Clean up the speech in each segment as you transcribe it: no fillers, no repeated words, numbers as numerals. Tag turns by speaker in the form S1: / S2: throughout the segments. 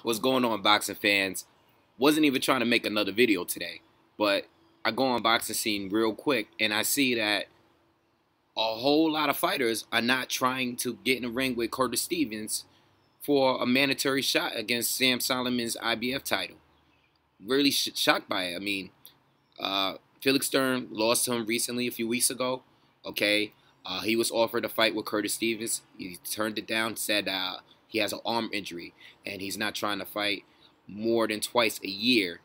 S1: What's going on, boxing fans? Wasn't even trying to make another video today, but I go on boxing scene real quick and I see that a whole lot of fighters are not trying to get in the ring with Curtis Stevens for a mandatory shot against Sam Solomon's IBF title. Really shocked by it. I mean, Felix Sturm lost to him recently a few weeks ago. Okay, he was offered a fight with Curtis Stevens. He turned it down. Said he has an arm injury and he's not trying to fight more than twice a year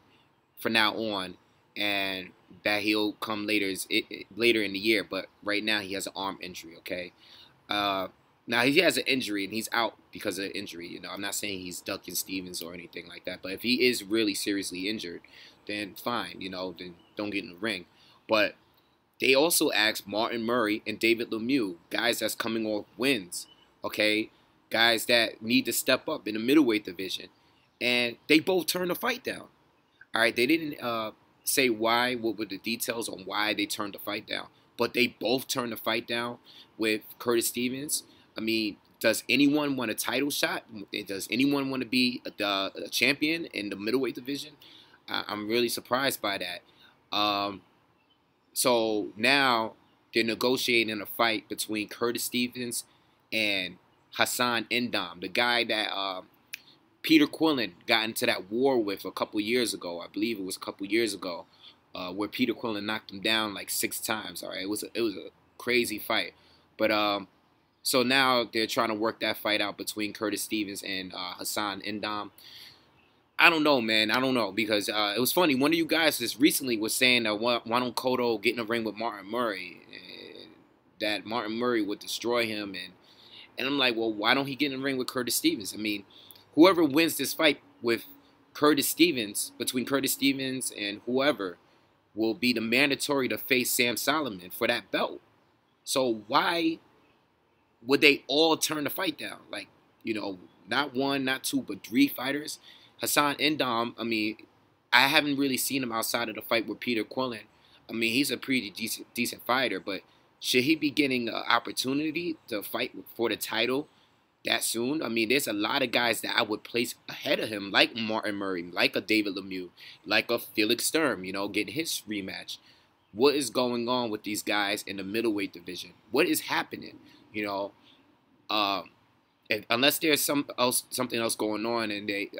S1: from now on, and that he'll come later in the year. But right now he has an arm injury. Okay, uh, now he has an injury and he's out because of the injury. You know, I'm not saying he's ducking Stevens or anything like that. But if he is really seriously injured, then fine. You know, then don't get in the ring. But they also asked Martin Murray and David Lemieux, guys that's coming off wins. Okay, guys that need to step up in the middleweight division, and they both turned the fight down. All right, they didn't say why, what were the details on why they turned the fight down, but they both turned the fight down with Curtis Stevens. I mean, does anyone want a title shot? Does anyone want to be a champion in the middleweight division? I'm really surprised by that. So now they're negotiating a fight between Curtis Stevens and Hassan Endam, the guy that Peter Quillen got into that war with a couple years ago. I believe it was a couple years ago, where Peter Quillen knocked him down like 6 times. All right, it was a crazy fight. But so now they're trying to work that fight out between Curtis Stevens and Hassan Endam. I don't know, man. I don't know because it was funny. One of you guys just recently was saying that why don't Cotto get in a ring with Martin Murray, that Martin Murray would destroy him, and I'm like, well, why don't he get in the ring with Curtis Stevens? I mean, whoever wins this fight with Curtis Stevens, between Curtis Stevens and whoever, will be the mandatory to face Sam Soliman for that belt. So why would they all turn the fight down? Like, you know, not one, not two, but three fighters. Hassan Endam, I mean, I haven't really seen him outside of the fight with Peter Quillen. I mean, he's a pretty decent fighter, but should he be getting an opportunity to fight for the title that soon? I mean, there's a lot of guys that I would place ahead of him, like Martin Murray, like a David Lemieux, like a Felix Sturm, you know, getting his rematch. What is going on with these guys in the middleweight division? What is happening? You know, uh, unless there's something else going on, and they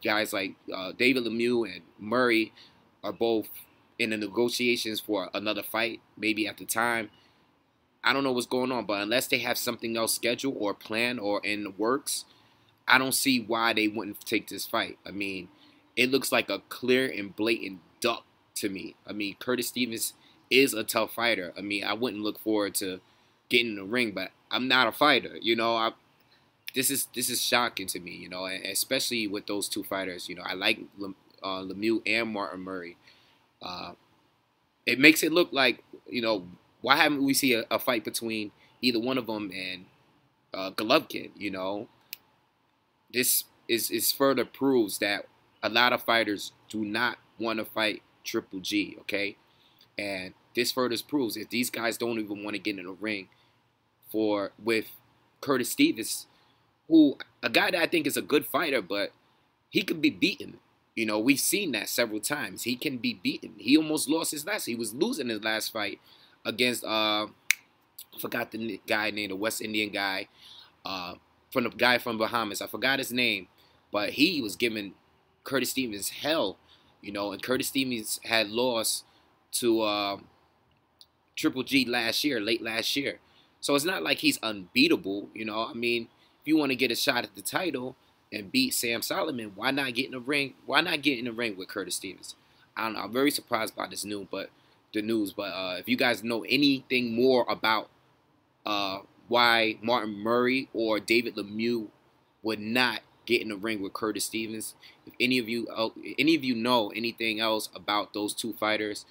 S1: guys like David Lemieux and Murray are both in the negotiations for another fight, maybe at the time. I don't know what's going on, but unless they have something else scheduled or planned or in the works, I don't see why they wouldn't take this fight. I mean, it looks like a clear and blatant duck to me. I mean, Curtis Stevens is a tough fighter. I mean, I wouldn't look forward to getting in the ring, but I'm not a fighter. You know, this is shocking to me. You know, and especially with those two fighters. You know, I like Lemieux and Martin Murray. Uh, it makes it look like, you know, why haven't we seen a fight between either one of them and Golovkin? You know, this is further proves that a lot of fighters do not want to fight Triple G. Okay, and this further proves if these guys don't even want to get in a ring with Curtis Stevens, who a guy that I think is a good fighter, but he could be beaten. You know, we've seen that several times. He can be beaten. He almost lost his last. He was losing his last fight against I forgot the guy name, the West Indian guy, from the guy from Bahamas. I forgot his name, but he was giving Curtis Stevens hell. You know, and Curtis Stevens had lost to Triple G last year, late last year. So it's not like he's unbeatable. You know, I mean, if you want to get a shot at the title and beat Sam Soliman, why not get in the ring? Why not get in the ring with Curtis Stevens? I don't know. I'm very surprised by this news, but if you guys know anything more about why Martin Murray or David Lemieux would not get in the ring with Curtis Stevens, if any of you know anything else about those two fighters,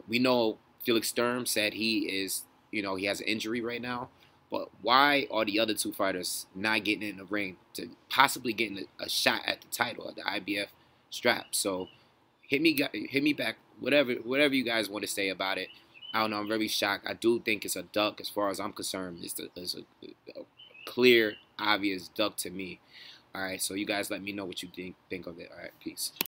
S1: we know Felix Sturm said he is, you know, he has an injury right now. But why are the other two fighters not getting in the ring to possibly getting a shot at the title, at the IBF strap? So hit me back, whatever you guys want to say about it. I don't know. I'm very shocked. I do think it's a duck as far as I'm concerned. It's a clear, obvious duck to me. All right, so you guys let me know what you think of it. All right, peace.